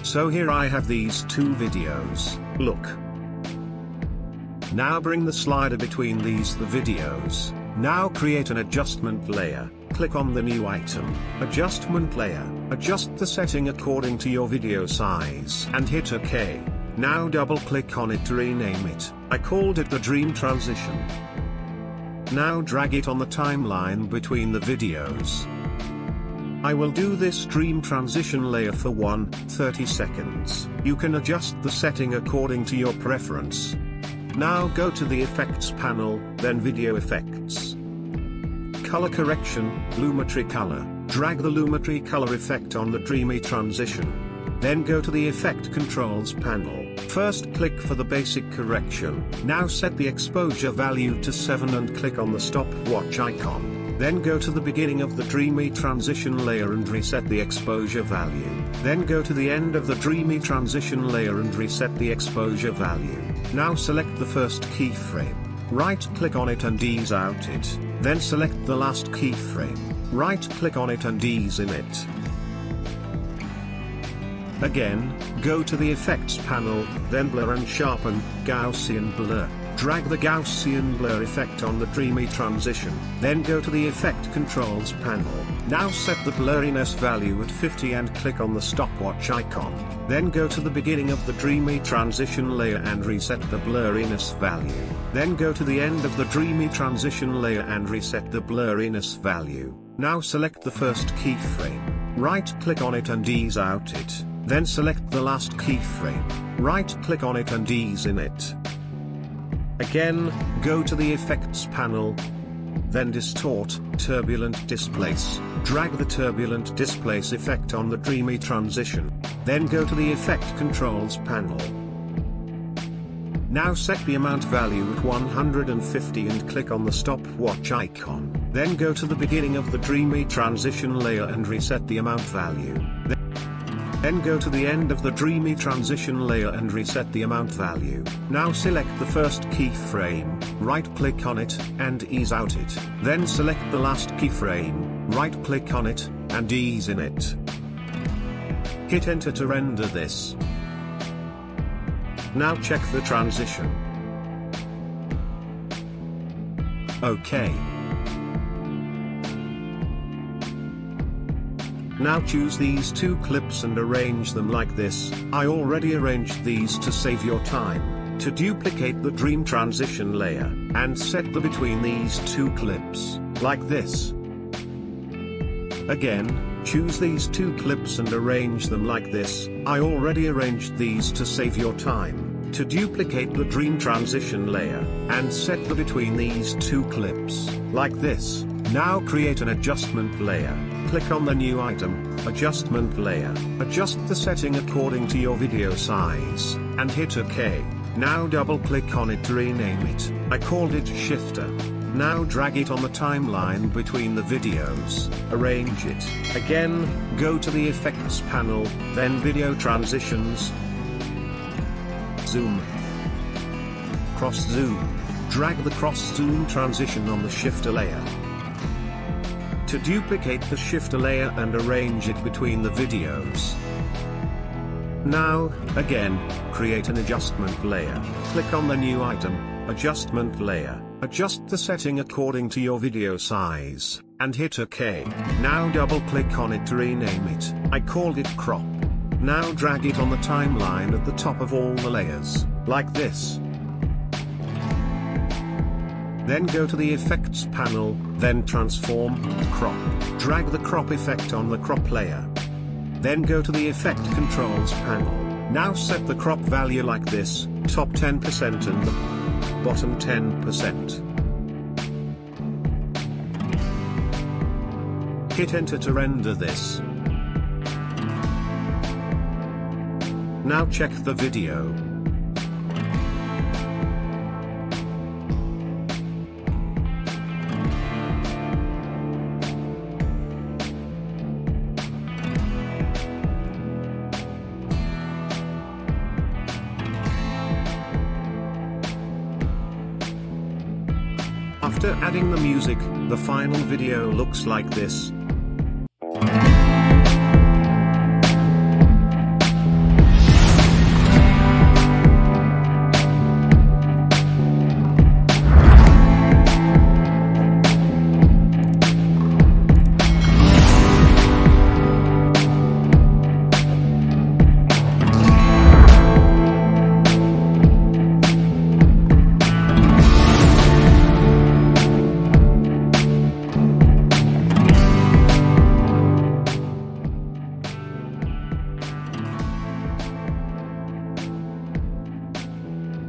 So here I have these two videos, look. Now bring the slider between the videos. Now create an adjustment layer, click on the new item, adjustment layer, adjust the setting according to your video size and hit OK. Now double click on it to rename it, I called it the Dream Transition. Now drag it on the timeline between the videos. I will do this Dream Transition layer for 30 seconds. You can adjust the setting according to your preference. Now go to the Effects panel, then Video Effects. Color Correction, Lumetri Color. Drag the Lumetri Color effect on the Dreamy Transition. Then go to the Effect Controls panel. First click for the basic correction. Now set the exposure value to 7 and click on the stopwatch icon. Then go to the beginning of the Dreamy Transition layer and reset the exposure value. Then go to the end of the Dreamy Transition layer and reset the exposure value. Now select the first keyframe. Right click on it and ease out it. Then select the last keyframe. Right click on it and ease in it. Again, go to the Effects panel, then Blur and Sharpen, Gaussian Blur. Drag the Gaussian Blur effect on the Dreamy Transition. Then go to the Effect Controls panel. Now set the blurriness value at 50 and click on the stopwatch icon. Then go to the beginning of the Dreamy Transition layer and reset the blurriness value. Then go to the end of the Dreamy Transition layer and reset the blurriness value. Now select the first keyframe. Right click on it and ease out it. Then select the last keyframe. Right click on it and ease in it. Again, go to the Effects panel. Then Distort, Turbulent Displace. Drag the Turbulent Displace effect on the Dreamy Transition. Then go to the Effect Controls panel. Now set the amount value at 150 and click on the stopwatch icon. Then go to the beginning of the Dreamy Transition layer and reset the amount value. Then go to the end of the Dreamy Transition layer and reset the amount value. Now select the first keyframe, right click on it, and ease out it. Then select the last keyframe, right click on it, and ease in it. Hit enter to render this. Now check the transition. OK. Now choose these two clips and arrange them like this. I already arranged these to save your time. To duplicate the Dream Transition layer, and set the between these two clips, like this. Again, choose these two clips and arrange them like this. I already arranged these to save your time. To duplicate the Dream Transition layer, and set the between these two clips, like this. Now create an adjustment layer. Click on the new item, adjustment layer. Adjust the setting according to your video size, and hit OK. Now double click on it to rename it. I called it Shifter. Now drag it on the timeline between the videos. Arrange it. Again, go to the Effects panel, then Video Transitions. Zoom. Cross Zoom. Drag the Cross Zoom transition on the Shifter layer. To duplicate the Shifter layer and arrange it between the videos. Now, again, create an adjustment layer. Click on the new item, adjustment layer. Adjust the setting according to your video size, and hit OK. Now double click on it to rename it. I called it Crop. Now drag it on the timeline at the top of all the layers, like this. Then go to the Effects panel, then Transform, Crop. Drag the crop effect on the crop layer. Then go to the Effect Controls panel. Now set the crop value like this, top 10% and the bottom 10%. Hit enter to render this. Now check the video. After adding the music, the final video looks like this.